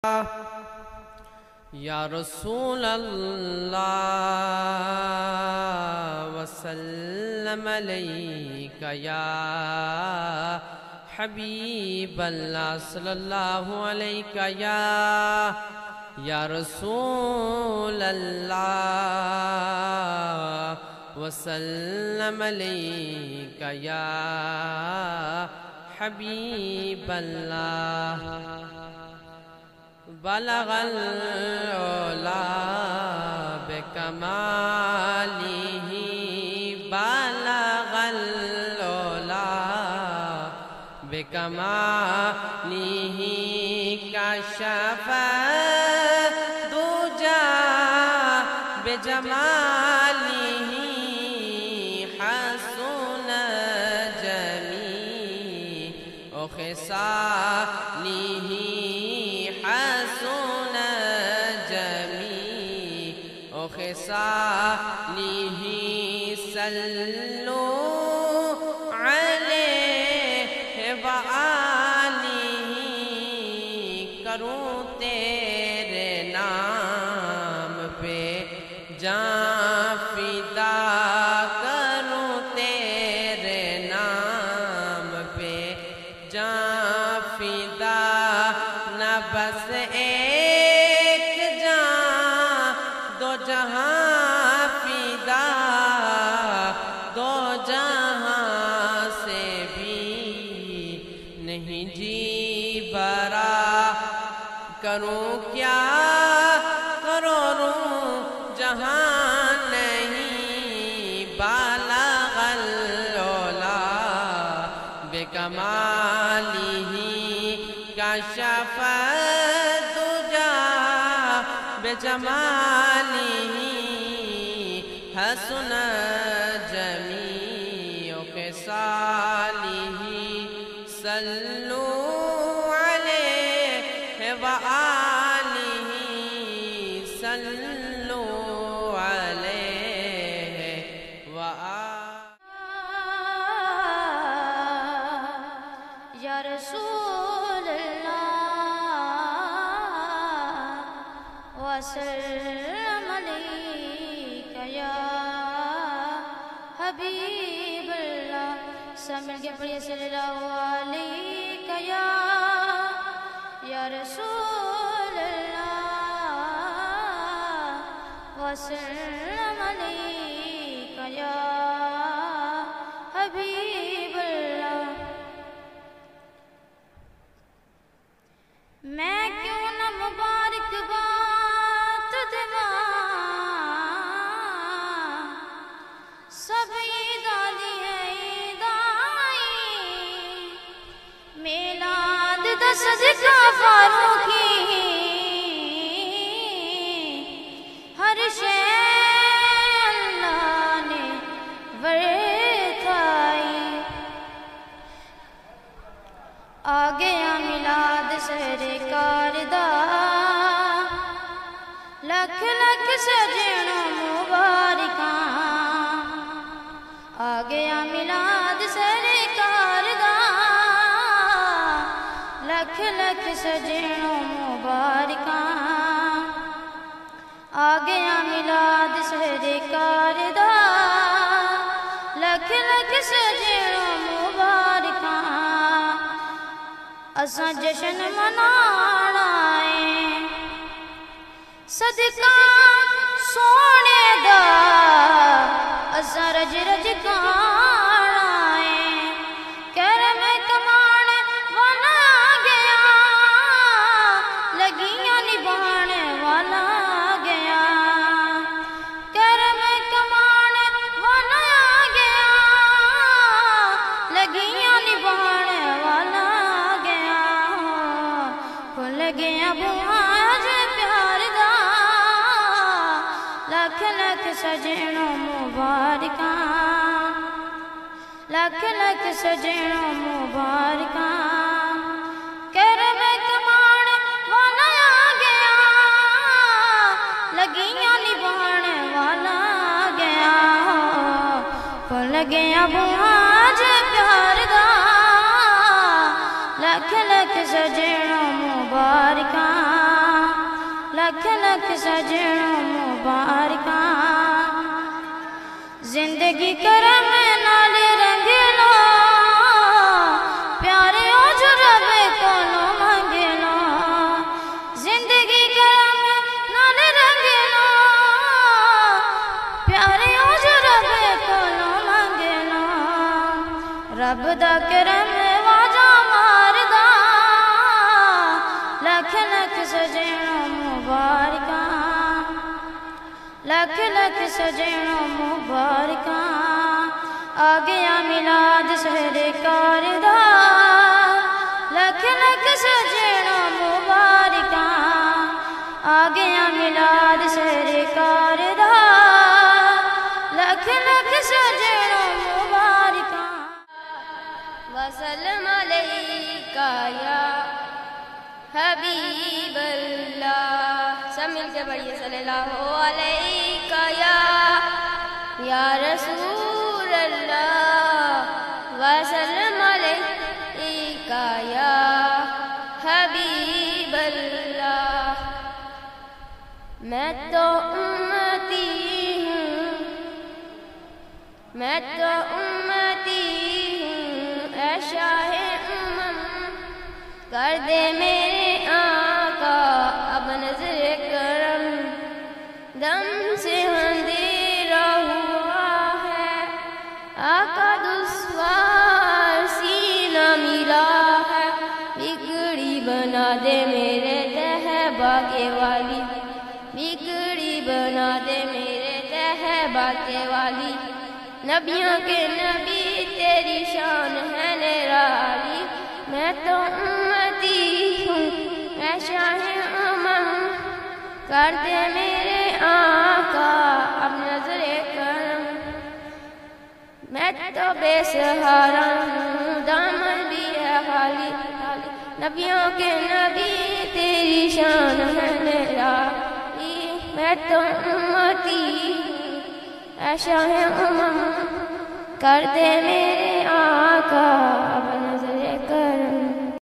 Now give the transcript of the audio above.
یا رسول اللہ وسلم علیک یا حبیب اللہ صلی اللہ علیک یا رسول اللہ وسلم علیک یا حبیب اللہ بلغ العلا بکمالہ بلغ العلا بکمالہ کشف الدجی بجمالہ حسن جمیع خصالہ حسن جمیع خصالہ صلو علیہ وآلہ کروں تیرے نام پہ جان فدا کروں تیرے نام پہ جان فدا نہ بس ایک جان دو جہاں فدا دو جہاں سے بھی نہیں جی برا کروں کیا کروڑوں جہاں نہیں بالغ العلا بکمالہ کشف الدجی بجمالہ حسن جمیع خصالہ صلو علیہ وآلہ صلو علیہ وآلہ یا رسول اللہ وسلم علیک یا حبیب اللہ سب مل کے پڑھیے صلی اللہ علیک یا رسول اللہ وسلم علیک یا حبیب اللہ میں کیوں نہ مبارک بات دماں سب عید آلی ہے عید آئی میلاد دا صدقہ فاروقی ہر شے اللہ نے ورتائی آ گیا میلاد سرکار دا لکھ لکھ سجنوں مبارکاں آ گیا میلاد سرکار دا لکھ لکھ سجنوں مبارکاں آ گیا میلاد سرکار دا لکھ لکھ سجنوں مبارکاں اساں جشن منانا ہے صدقہ سونے دا اساں رج رج گانا ہے کرم کمان والا گیا لگیاں نبھان والا گیا کرم کمان والا گیا لگیاں نبھان والا گیا بواج پیار دا لکھ لکھ سجنوں مبارکاں لکھ لکھ سجنوں مبارکاں کرم کمان والا گیا لگیاں نبھان والا گیا پل گیا بواج پیار دا لکھ لکھ سجنوں مبارکاں لکھ لکھ سجنوں مبارکاں زندگی کرم نال رنگنا پیارے جو رب کولوں منگنا زندگی کرم نال رنگنا پیارے جو رب کولوں منگنا رب دا کرم واجا ماردا لکھ لکھ سجنوں مبارکاں لکھ لکھ سجنوں مبارکاں آ گیا میلاد سرکار دا لکھ لکھ سجنوں مبارکاں آ گیا میلاد سرکار دا لکھ لکھ سجنوں مبارکاں وسلم علیکہ یا حبیب اللہ سب مل کے پڑھیے صلی اللہ علیکہ یا رسول اللہ وسلم علیکہ یا حبیب اللہ میں تو امتی ہوں میں تو امتی ہوں اے شاہ امم کر دے میرے آقا اب نظر کرم دم سے اندھیرا ہوا ہے آقا دشوار سینہ ملا ہے بگڑی بنا دے میرے تہبہ کے والی بگڑی بنا دے میرے تہبہ کے والی نبیوں کے نبی تیری شان ہے نرالی میں تو امتی ہوں اے شاہ امم کر دے میرے آقا اب نظر کرم میں تو بے سہارا ہوں دامن بھی ہے خالی نبیوں کے نبی تیری شان ہے نرالی میں تو امتی ہوں اے شاہ امم کر دے میرے آقا اب